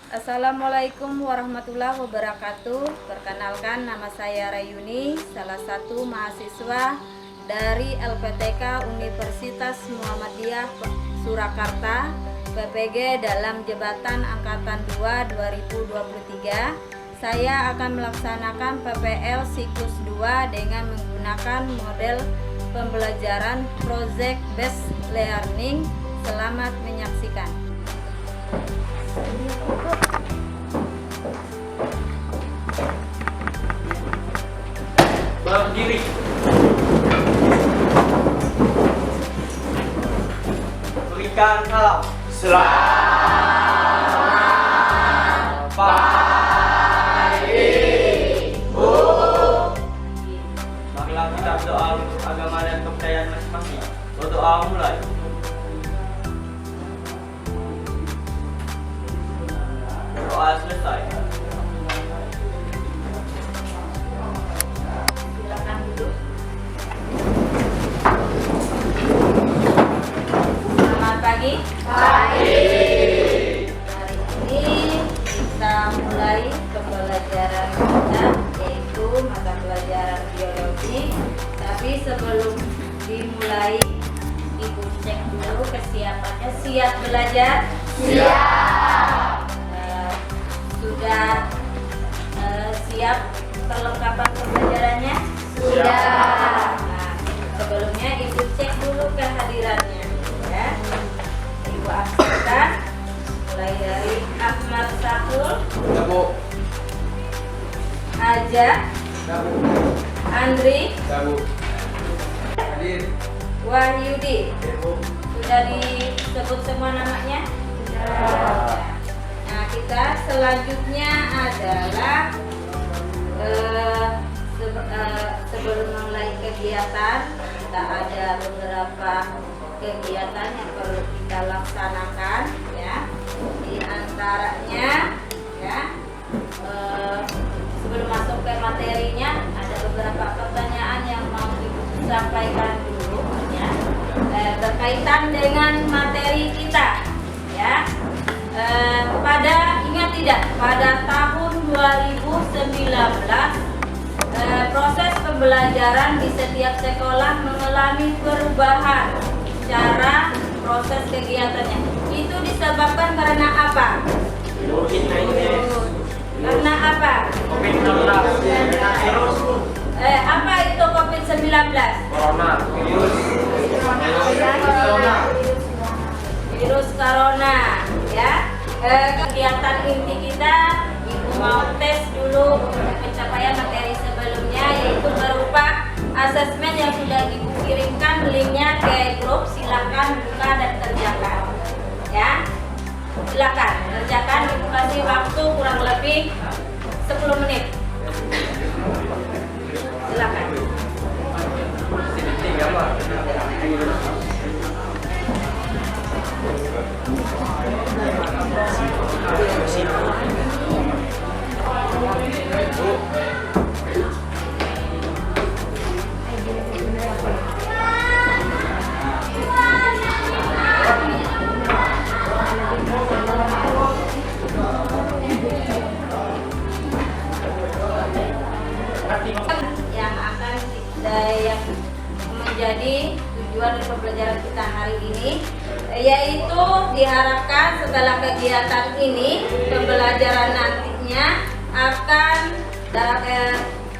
Assalamualaikum warahmatullahi wabarakatuh. Perkenalkan, nama saya Rayuni, salah satu mahasiswa dari LPTK Universitas Muhammadiyah Surakarta, PPG dalam Jabatan Angkatan 2 2023. Saya akan melaksanakan PPL siklus 2 dengan menggunakan model pembelajaran Project Based Learning. Selamat menyaksikan. Berdiri. Berikan salam. Selamat pagi, Bu. Marilah kita berdoa untuk agama dan kepercayaan masing-masing. Berdoa mulai. Berdoa selesai. Silakan duduk. Selamat pagi. Hari ini kita mulai pembelajaran kita, yaitu mata pelajaran biologi. Tapi sebelum dimulai, Ibu cek dulu kesiapannya. Siap belajar? Sudah siap perlengkapan pembelajarannya? Sudah. Nah, sebelumnya Ibu cek dulu kehadirannya, ya. Ibu absenkan mulai dari Ahmad Sahul, Ya, Bu. Aja, Ya, Bu. Andri, Ya, Bu. Hadir. Wahyudi. Ya, Bu. Sudah disebut semua namanya? Nah, kita selanjutnya adalah sebelum mulai kegiatan, kita ada beberapa kegiatan yang perlu kita laksanakan, ya. Di antaranya, ya, sebelum masuk ke materinya, ada beberapa pertanyaan yang mau Ibu sampaikan dulu, ya, berkaitan dengan materi kita, ya. Ingat tidak, pada tahun 2019 proses pembelajaran di setiap sekolah mengalami perubahan cara proses kegiatannya. Itu disebabkan karena apa? Karena apa? Apa itu COVID-19? Virus corona, ya. Kegiatan inti kita, Ibu mau tes dulu pencapaian materi sebelumnya, yaitu berupa asesmen yang sudah Ibu kirimkan linknya ke grup. Silakan buka dan kerjakan, ya. Silakan kerjakan. Ibu kasih waktu kurang lebih 10 menit. Silakan. Yang menjadi tujuan dari pembelajaran kita hari ini, yaitu diharapkan setelah kegiatan ini pembelajaran nantinya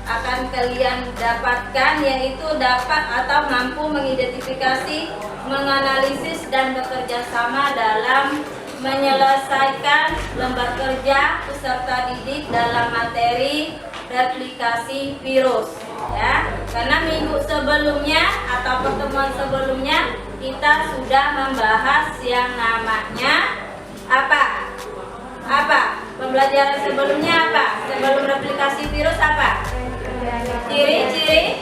akan kalian dapatkan, yaitu dapat atau mampu mengidentifikasi, menganalisis dan bekerja sama dalam menyelesaikan lembar kerja peserta didik dalam materi replikasi virus, ya. Karena minggu sebelumnya atau pertemuan sebelumnya kita sudah membahas yang namanya apa? Pembelajaran sebelumnya apa? Sebelum replikasi virus apa? Ciri-ciri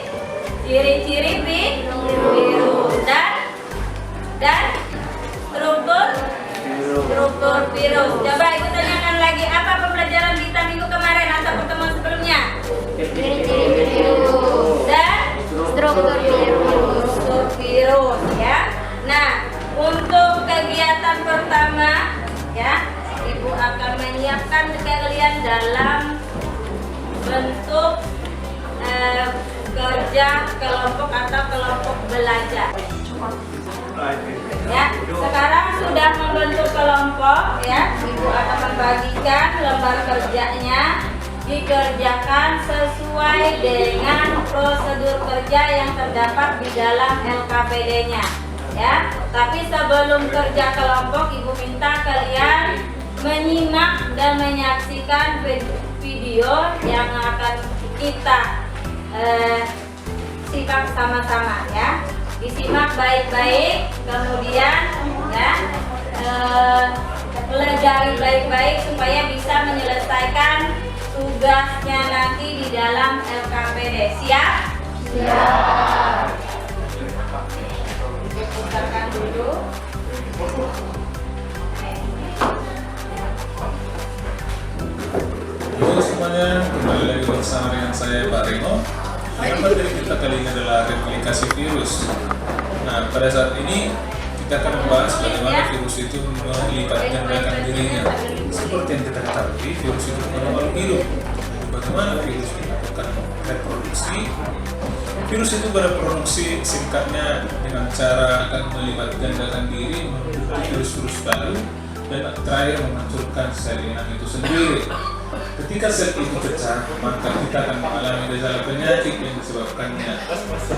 virus dan struktur virus. Coba Ibu tanyakan lagi, apa pembelajaran kita minggu kemarin atau pertemuan sebelumnya? Dan struktur virus, ya. Nah, untuk kegiatan pertama, ya, Ibu Ibu akan menyiapkan kalian dalam bentuk kerja kelompok atau kelompok belajar. Ya, sekarang sudah membentuk kelompok ya, Ibu akan membagikan lembar kerjanya dikerjakan sesuai dengan prosedur kerja yang terdapat di dalam LKPD-nya ya. Tapi sebelum kerja kelompok, Ibu minta kalian menyimak dan menyaksikan video yang akan kita simak sama-sama ya. Disimak baik-baik, kemudian ya pelajari baik-baik supaya bisa menyelesaikan tugasnya nanti di dalam LKPD. Siap? Siap. Putarkan dulu. Halo semuanya, kembali lagi bersama dengan saya Pak Reno. Yang materi kita kali ini adalah replikasi virus. Nah, pada saat ini kita akan membahas bagaimana virus itu melipat gandakan dirinya. Seperti yang kita ketahui, virus itu makhluk hidup. Bagaimana virus melakukan reproduksi? Virus itu bereproduksi singkatnya dengan cara akan melipat gandakan diri, membentuk virus-virus baru, dan terakhir menghancurkan sel inang itu sendiri. Ketika sel itu pecah, maka kita akan mengalami gejala penyakit yang disebabkannya.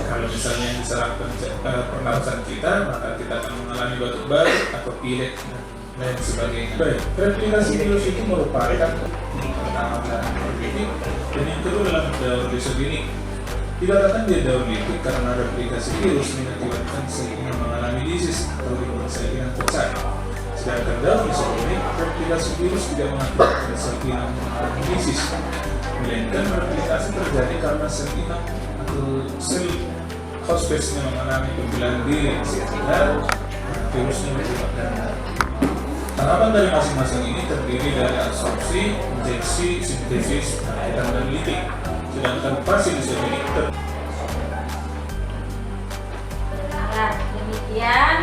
Kalau misalnya yang diserang pernapasan kita, maka kita akan mengalami batuk-batuk atau pilek dan lain sebagainya. Baik, replikasi virus itu merupakan pertama dalam neolitik dan yang kedua dalam daur lisogenik. Dikatakan dia daur litik karena replikasi virus mengakibatkan sel inang mengalami lisis atau dibuat sel inang pecah. Sedangkan dalam lisogenik, replikasi virus tidak mengakibatkan sel inang mengalami lisis, melainkan replikasi terjadi karena sel inang atau sel host base-nya mengalami pembelahan diri sehingga virusnya berubah ganda. Tahapan dari masing-masing ini terdiri dari absorpsi, injeksi, sintesis, dan analitik. Sedangkan fase lisogenik Nah, demikian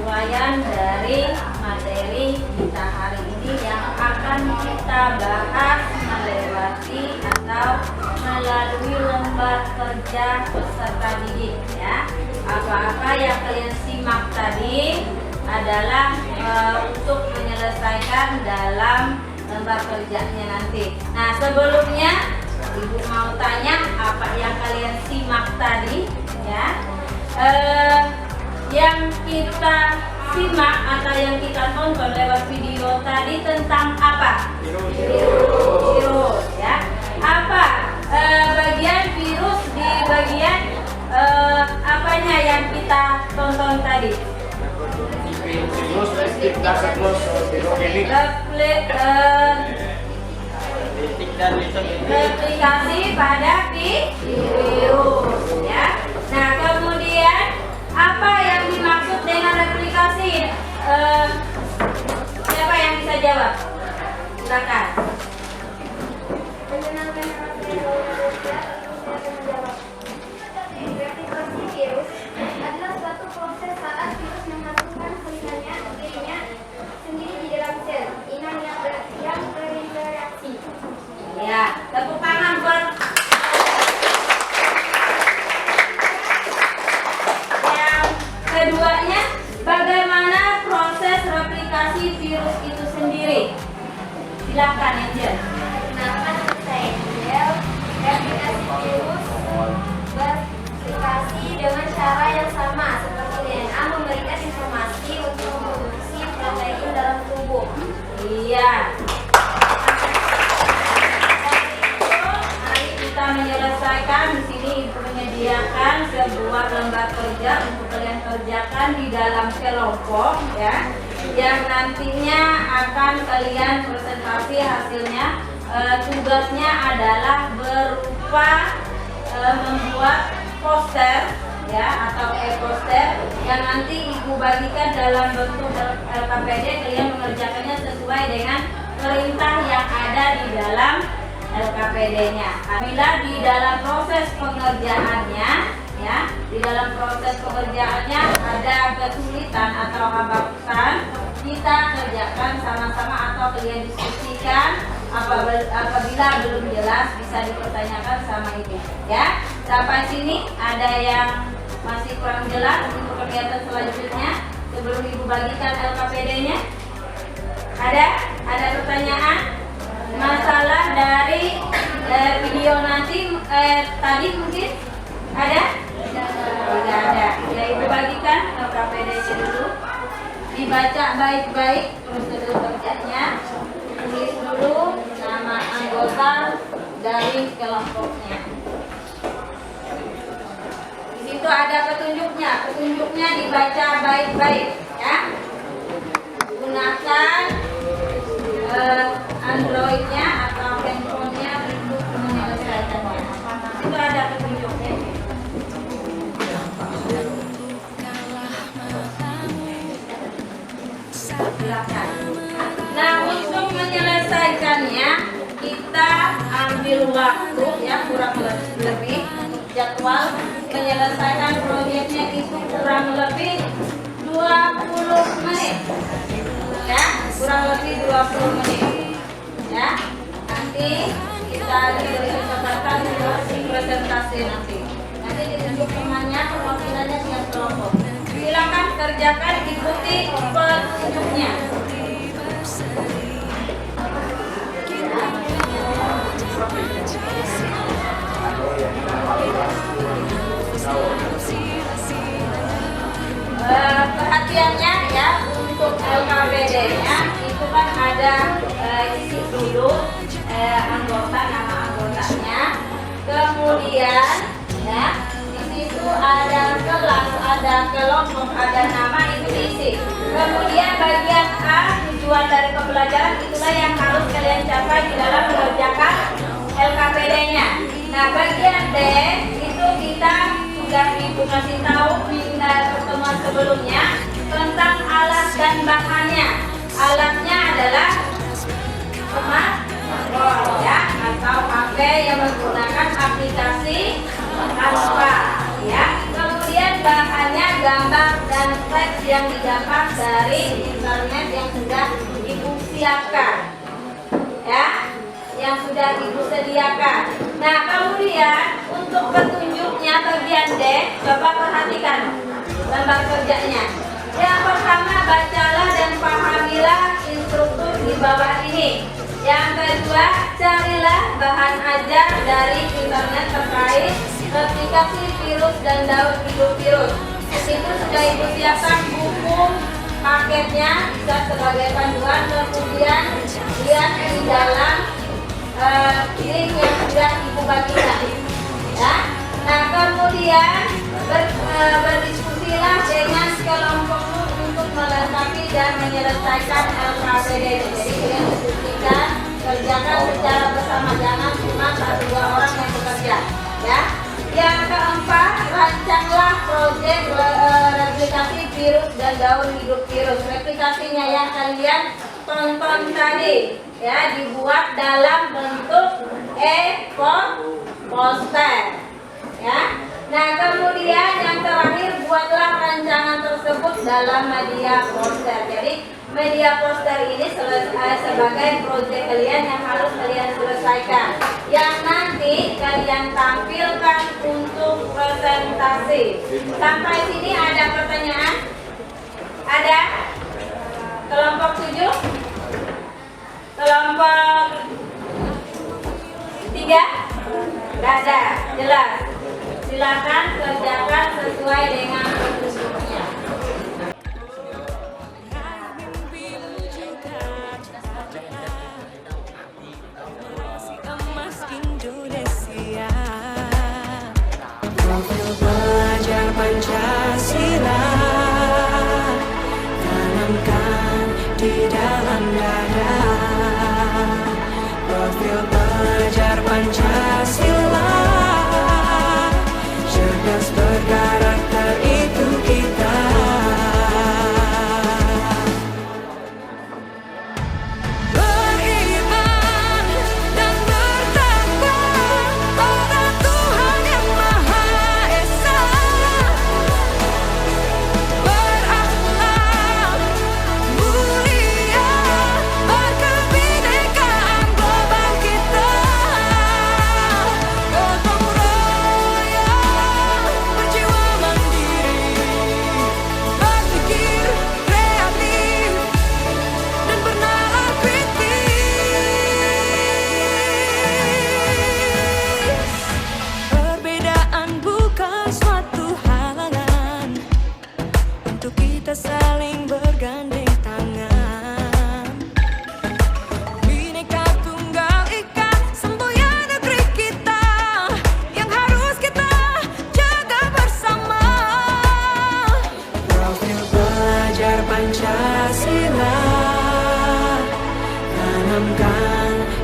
uraian dari materi kita hari ini yang akan kita bahas melewati atau melalui lembar kerja peserta didik ya. Apa-apa yang kalian simak tadi adalah untuk menyelesaikan dalam lembar kerjanya nanti. Nah, sebelumnya Ibu mau tanya apa yang kalian simak tadi ya. Yang kita simak atau yang kita tonton lewat video tadi tentang apa? Virus ya. Apa bagian virus di bagian apanya yang kita tonton tadi? Virus replikasi pada virus ya. Nah, kemudian apa yang dimaksud dengan replikasi? Siapa yang bisa jawab? Silakan. Replikasi virus adalah suatu proses saat virus menghasilkan dirinya sendiri di dalam sel inang yang berinteraksi. Ya, tepuk tangan buat. Yang keduanya, bagaimana proses replikasi virus itu sendiri? Silakan Angel. Kenalkan saya Angel. Replikasi virus bereplikasi dengan cara yang sama seperti DNA memberikan informasi untuk memproduksi protein dalam tubuh. Iya. Mari kita menyelesaikan. Di sini Ibu menyediakan sebuah lembar kerja untuk kalian kerjakan di dalam kelompok ya, yang nantinya akan kalian presentasi hasilnya. Tugasnya adalah berupa membuat poster ya atau e-poster yang nanti Ibu bagikan dalam bentuk LKPD. Kalian mengerjakannya sesuai dengan perintah yang ada di dalam LKPD-nya. Apabila di dalam proses pengerjaannya ya, di dalam proses pengerjaannya ada kesulitan atau hambatan, kita kerjakan sama-sama atau kalian diskusikan. Apabila belum jelas bisa dipertanyakan sama ibu, ya. Sampai sini ada yang masih kurang jelas untuk kegiatan selanjutnya sebelum ibu bagikan LKPD-nya? Ada pertanyaan? Masalah dari video nanti tadi mungkin ada? Tidak ada. Ya, ibu bagikan LKPD-nya dulu. Dibaca baik-baik prosedur kerjanya. Tulis dulu nama anggota dari kelompoknya. Di situ ada petunjuknya dibaca baik-baik, ya. Gunakan Android-nya atau handphone-nya untuk menyelesaikannya. Itu ada petunjuknya. Silakan. Nah, untuk menyelesaikannya kita ambil waktu, ya, kurang lebih jadwal menyelesaikan proyeknya itu kurang lebih 20 menit, ya, kurang lebih 20 menit, ya. Nanti kita diberi kesempatan untuk presentasi nanti ditunjuk temannya, perwakilannya tiap kelompok. Silakan kerjakan, ikuti petunjuknya. Perhatiannya, ya, untuk LKPD-nya itu kan ada isi dulu anggota, nama anggotanya, kemudian, ya, di situ ada kelas, ada kelompok, ada nama, itu diisi. Kemudian bagian A, tujuan dari pembelajaran, itulah yang harus kalian capai di dalam mengerjakan LKPD-nya. Nah, bagian D itu kita sudah ibu kasih tahu di pertemuan sebelumnya tentang alat dan bahannya. Alatnya adalah smartphone, ya, atau HP yang menggunakan aplikasi Canva, ya. Kemudian bahannya gambar dan teks yang didapat dari internet yang sudah ibu siapkan, ya, yang sudah ibu sediakan. Nah, kemudian untuk petunjuknya bagian D, coba perhatikan gambar kerjanya. Yang pertama, bacalah dan pahamilah instruktur di bawah ini. Yang kedua, carilah bahan ajar dari internet terkait replikasi virus dan daur hidup virus. Itu sudah ibu siapkan buku paketnya, bisa sebagai panduan. Kemudian lihat di dalam link yang sudah ibu bagikan, ya. Nah, kemudian berdiskusilah dengan kelompokmu untuk melengkapi dan menyelesaikan LKPD. Jadi kalian diskusikan, kerjakan secara bersama, jangan cuma 1-2 orang yang bekerja, ya. Yang keempat, rancanglah proyek replikasi virus dan daur hidup virus. Replikasinya yang kalian tonton tadi, ya, dibuat dalam bentuk poster, ya. Nah, kemudian yang terakhir, buatlah rancangan tersebut dalam media poster. Jadi media poster ini sebagai proyek kalian yang harus kalian selesaikan, yang nanti kalian tampilkan untuk presentasi. Sampai sini ada pertanyaan? Ada? Kelompok 7? Kelompok 3? Tidak ada, jelas. Silakan kerjakan sesuai dengan petunjuknya. Emas Indonesia, profil pelajar Pancasila, tanamkan di dalam dada. Profil pelajar Pancasila, cerdas berkarakter itu.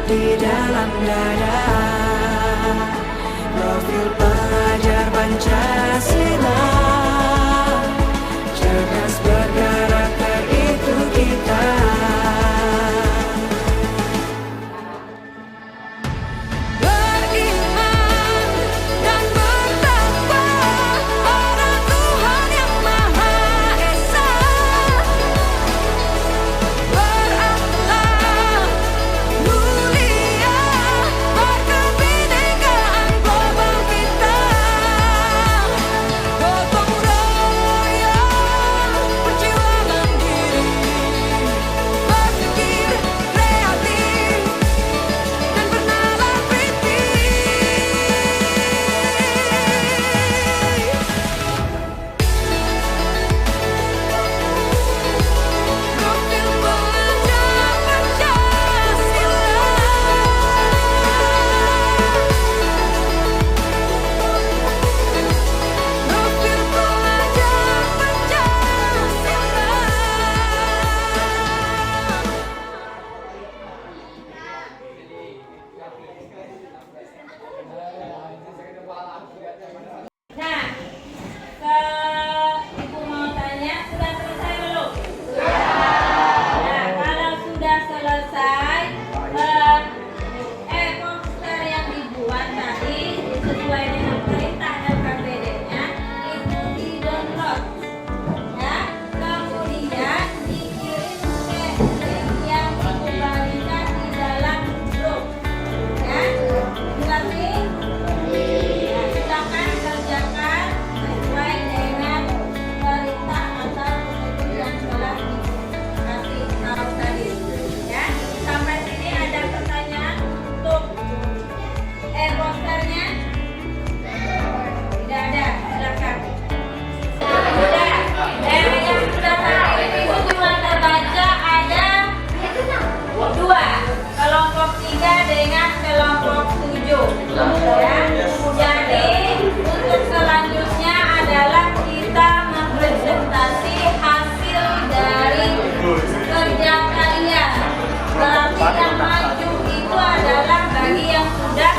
di dalam dada. Profil pelajar Pancasila, cerdas berkarakter itu kita. Beriman dan bertakwa pada Tuhan yang Maha Esa, berakhlak mulia, berkebinekaan global kita. Gotong royong perjuangan diri, berpikir kreatif dan bernalar Profil pelajar Pancasila, profil pelajar Pancasila. Nah, Ibu mau tanya, sudah selesai belum? Nah, kalau sudah selesai, poster yang dibuat tadi sesuai dengan perintah LKPD-nya itu di-download, ya. Kemudian dikirim ke link yang dikembalikan di dalam grup, ya. Dilatih. Nah, silakan kerjakan sesuai dengan perintah atau petunjuk yang telah dikasih tahu tadi, ya. Sampai sini ada pertanyaan untuk posternya? Tidak ada, silakan. Sudah. Yang sudah tadi Ibu cuma terbaca ada 2, kelompok 3 dengan kelompok 7, ya. Jadi untuk selanjutnya adalah kita mempresentasi hasil dari kerja kalian. Berarti yang maju itu adalah bagi yang sudah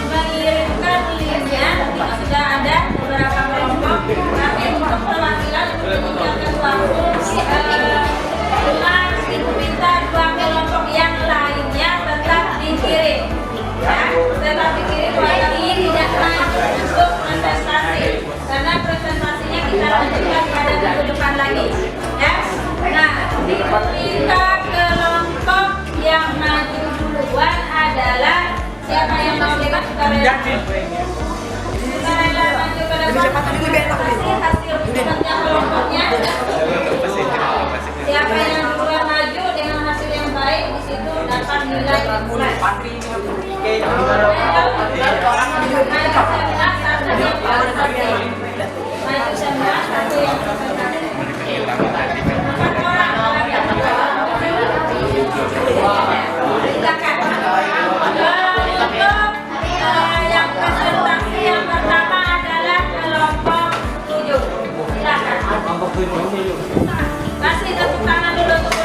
mengirimkan linknya. Sudah ada beberapa kelompok, tapi untuk perwakilan untuk meninggalkan waktu, Ibu minta 2 kelompok yang lainnya tetap dikirim, ya. Tetap dikirim walaupun tidak maju untuk presentasi, karena presentasinya kita lanjutkan pada minggu depan lagi, ya. Nah, minta kelompok yang maju duluan adalah siapa yang mau dekat sukarela maju ke depan presentasi hasil kerja kelompoknya. Siapa yang duluan maju dengan hasil yang baik, di situ dapat nilai plus. Maju 11 satu yang presentasi. 4 orang silakan. Untuk yang presentasi yang pertama adalah kelompok 7. Silakan. Kasih tepuk tangan dulu untuk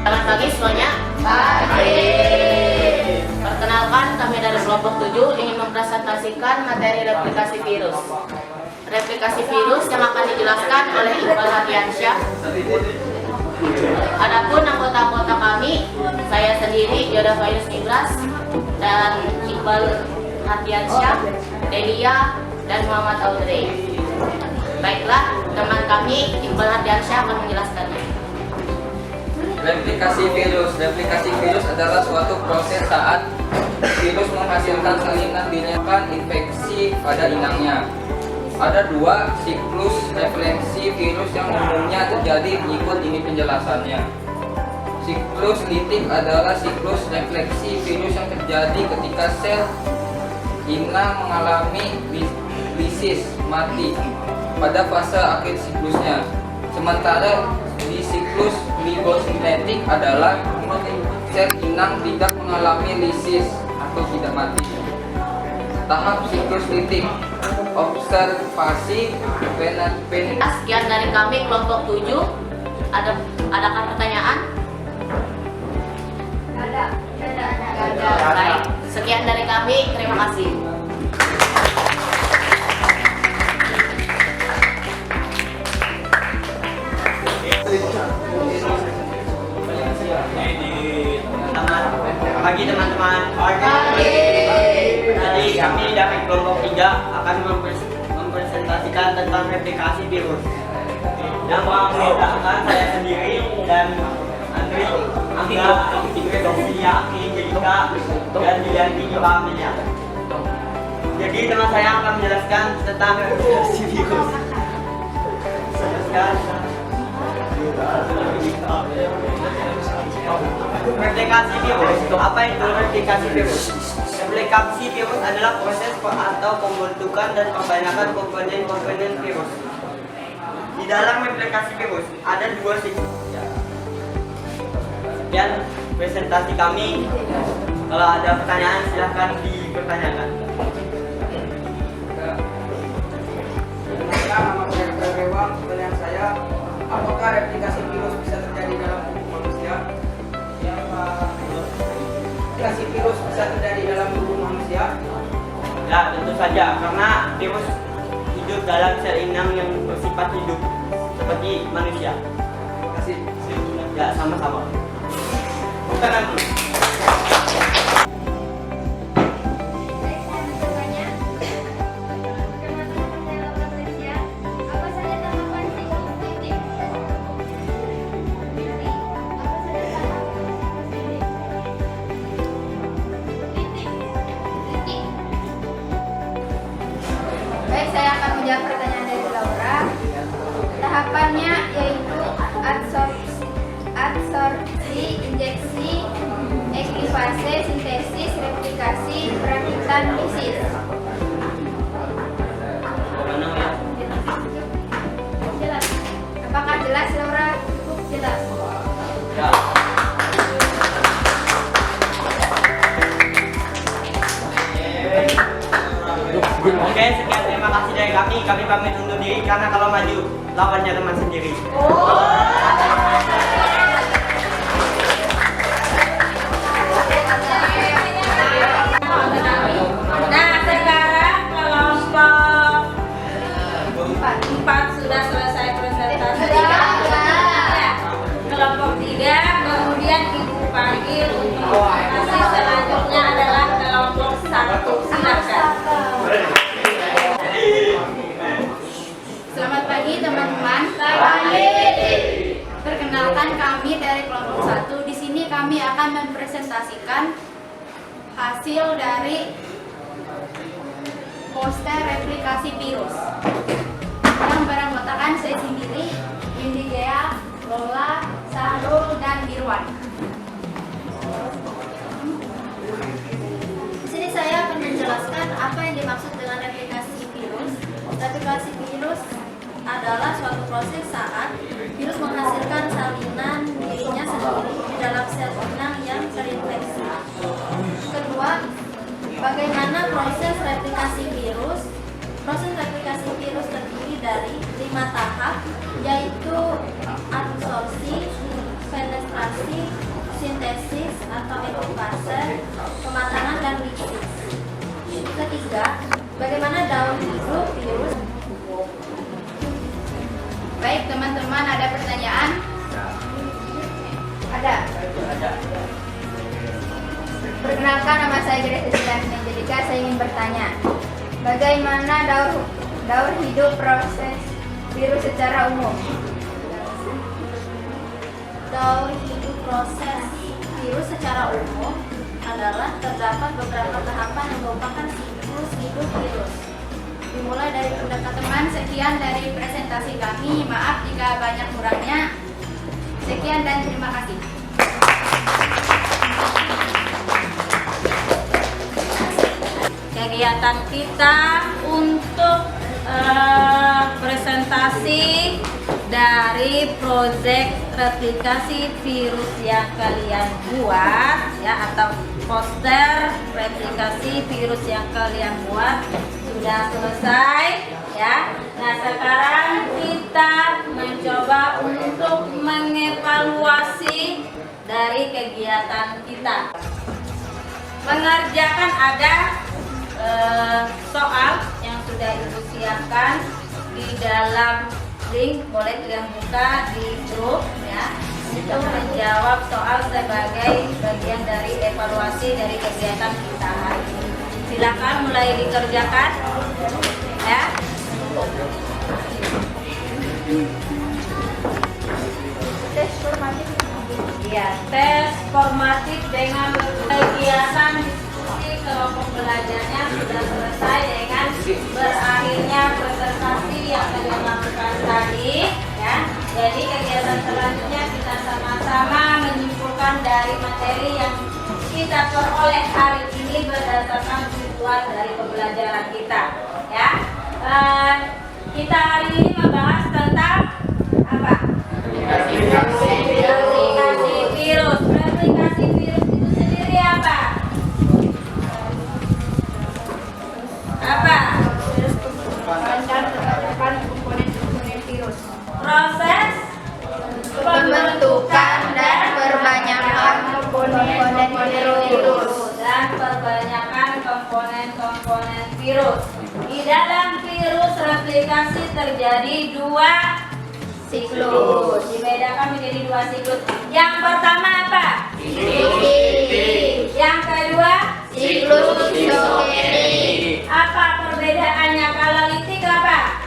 Selamat pagi semuanya. Pagi. Perkenalkan, kami dari kelompok 7 ingin mempresentasikan materi replikasi virus. Replikasi virus yang akan dijelaskan oleh Iqbal Hadiansyah. Adapun anggota-anggota kami, saya sendiri Yoda Fairuz Ibras dan Iqbal Hadiansyah, Delia dan Muhammad Audrey. Baiklah, teman kami Iqbal Hadiansyah akan menjelaskannya. Replikasi virus adalah suatu proses saat virus menghasilkan salinan dinyatakan infeksi pada inangnya. Ada 2 siklus refleksi virus yang umumnya terjadi, berikut ini penjelasannya. Siklus litik adalah siklus refleksi virus yang terjadi ketika sel inang mengalami lisis mati pada fase akhir siklusnya. Sementara di siklus glibosintetik adalah sel inang tidak mengalami lisis atau tidak mati. Tahap siklus litik. observasi penetrasi. Sekian dari kami kelompok 7. Adakah pertanyaan? Ada. Baik, sekian dari kami. Terima kasih. Pagi teman-teman. Jadi kami dari kelompok 3 akan mempresentasikan tentang replikasi virus. Yang mengerjakan saya sendiri dan Andri, Angga, Sofia, Angelika, dan Dianti Pamilya. Jadi teman saya akan menjelaskan tentang replikasi virus. Replikasi virus. Apa itu replikasi virus? Replikasi virus adalah proses atau pembentukan dan pembanyakan komponen-komponen virus. Di dalam replikasi virus ada 2 siklus. Sekian presentasi kami. Kalau ada pertanyaan silahkan dipertanyakan. Nama saya Rewang. Pertanyaan saya, apakah replikasi virus bisa terjadi dalam tubuh manusia? Replikasi virus bisa terjadi dalam tubuh manusia? Ya, tentu saja karena virus hidup dalam sel inang yang bersifat hidup seperti manusia. Terima kasih. Ya, sama-sama. Bukan dulu. Baik, saya bertanya. Perkenalkan saya Laura Tersia. Apa saja tanggapan siklus titik? Apa saja tanggapan titik? Titik. Baik, saya akan menjawab pertanyaan dari Laura. Tahapannya yaitu adsorpsi, injeksi, eklipase, sintesis, replikasi, perakitan, lisis. Jelas. Apakah jelas, Laura? Cukup jelas. Ya. Oke, sekian terima kasih dari kami. Kami pamit undur diri karena kalau maju lawannya teman sendiri. Nah, sekarang kelompok 4 sudah selesai presentasi. Ya, kelompok 3 kemudian Ibu panggil untuk presentasi selanjutnya adalah kelompok 1. Silakan. Selamat pagi, teman-teman. Perkenalkan, kami dari kelompok 1. Di sini kami akan mempresentasikan hasil dari poster replikasi virus. Yang beranggotakan saya sendiri, Windy Gea, Lola, Sahrul, dan Dirwan. Di sini saya akan menjelaskan apa yang dimaksud dengan replikasi virus. Replikasi virus adalah suatu proses saat virus menghasilkan salinan dirinya sendiri di dalam sel inang yang terinfeksi. Kedua, bagaimana proses replikasi virus? Proses replikasi virus terdiri dari 5 tahap, yaitu adsorpsi, penetrasi, sintesis atau eklipase, pematangan, dan lisis. Ketiga, bagaimana daur hidup virus? Baik, teman-teman, ada pertanyaan? Ada. Perkenalkan, nama saya Grace Angelika. Saya ingin bertanya, bagaimana daur hidup proses virus secara umum? Daur hidup proses virus secara umum adalah terdapat beberapa tahapan yang merupakan siklus hidup virus. Dimulai dari pendekatan. Sekian dari presentasi kami. Maaf jika banyak kurangnya. Sekian dan terima kasih. Kegiatan kita untuk presentasi dari proyek replikasi virus yang kalian buat ya, atau poster replikasi virus yang kalian buat sudah selesai ya. Nah, sekarang kita mencoba untuk mengevaluasi dari kegiatan kita. Mengerjakan ada soal yang sudah Ibu siapkan di dalam link, boleh kalian buka di grup ya, untuk menjawab soal sebagai bagian dari evaluasi dari kegiatan kita hari ini. Silakan mulai dikerjakan ya. Ya, tes formatif dengan kegiatan diskusi kelompok belajarnya sudah selesai dengan berakhirnya presentasi yang kalian lakukan tadi ya. Jadi kegiatan selanjutnya kita sama-sama menyimpulkan dari materi yang kita peroleh hari ini berdasarkan tujuan dari pembelajaran kita ya. Kita hari ini membahas tentang apa? Replikasi virus. Replikasi virus itu sendiri apa? Apa? Komponen virus. Proses Pembentukan dan perbanyakkan komponen virus. Dan perbanyakan komponen virus. Di dalam virus replikasi terjadi dua Siklus. dibedakan menjadi dua siklus. Yang pertama apa? Yang kedua Siklus isogenik. apa perbedaannya? Kalau litik apa?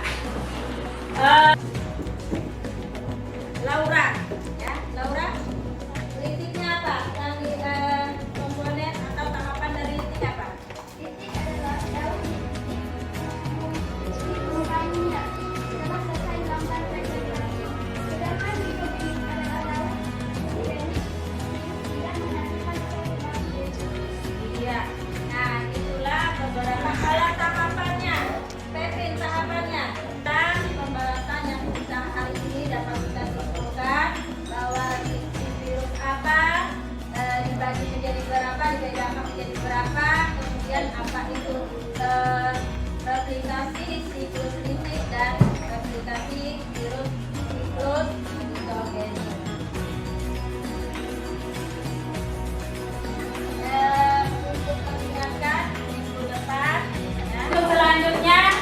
Laura, ya Laura. Litiknya apa? Yang komponen atau tahapan dari litik apa? Titik adalah daun bukannya setelah selesai melakukan replikasi. Sedangkan isogenik adalah daun yang melakukan replikasi. Iya. Nah, itulah beberapa alat tahapannya. Pepin tahapannya. Dan pembahasan yang kita hari ini dapat kita simpulkan bahwa si virus apa dibagi menjadi berapa, dibedakan menjadi berapa, kemudian apa itu replikasi siklus litik dan replikasi virus siklus isogenik. Untuk mengingatkan minggu depan ya. Untuk selanjutnya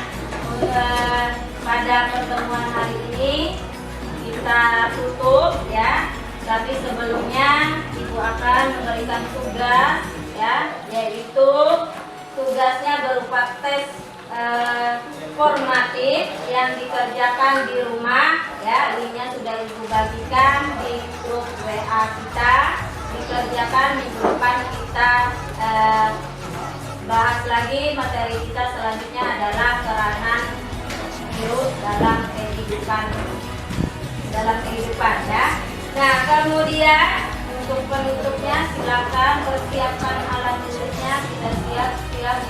pada pertemuan hari ini kita tutup ya, tapi sebelumnya Ibu akan memberikan tugas ya, yaitu tugasnya berupa tes formatif yang dikerjakan di rumah ya. Linknya sudah Ibu bagikan di grup WA kita. Dikerjakan minggu depan kita bahas lagi. Materi kita selanjutnya adalah peranan virus dalam kehidupan ya. Nah, kemudian untuk penutupnya silakan persiapkan alat tulisnya. Kita siap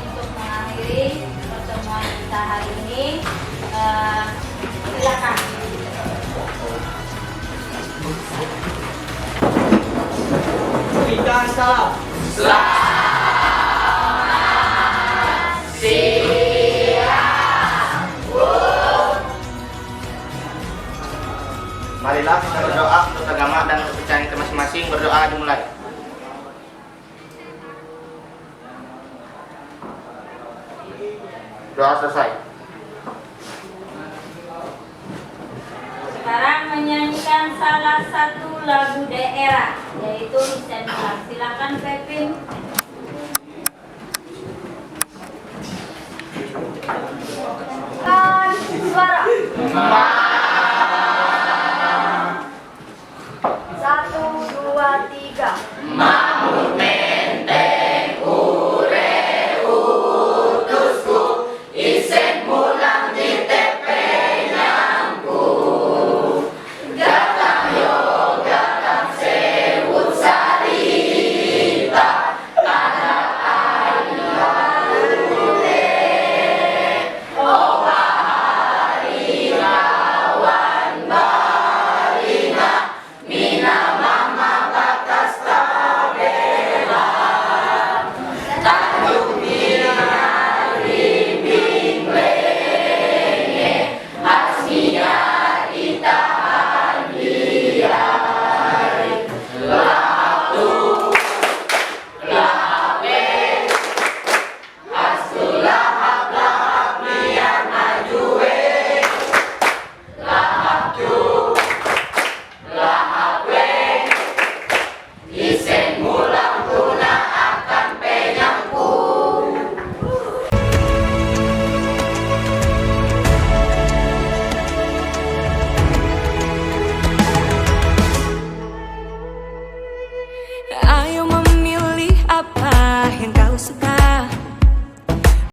untuk mengakhiri pertemuan kita hari ini. Silakan. Berikan salam. Marilah kita berdoa untuk agama dan kepercayaan kita masing-masing. Berdoa dimulai. Doa selesai. Sekarang menyanyikan salah satu lagu daerah, yaitu Sentra. Silakan Pepin. Suara.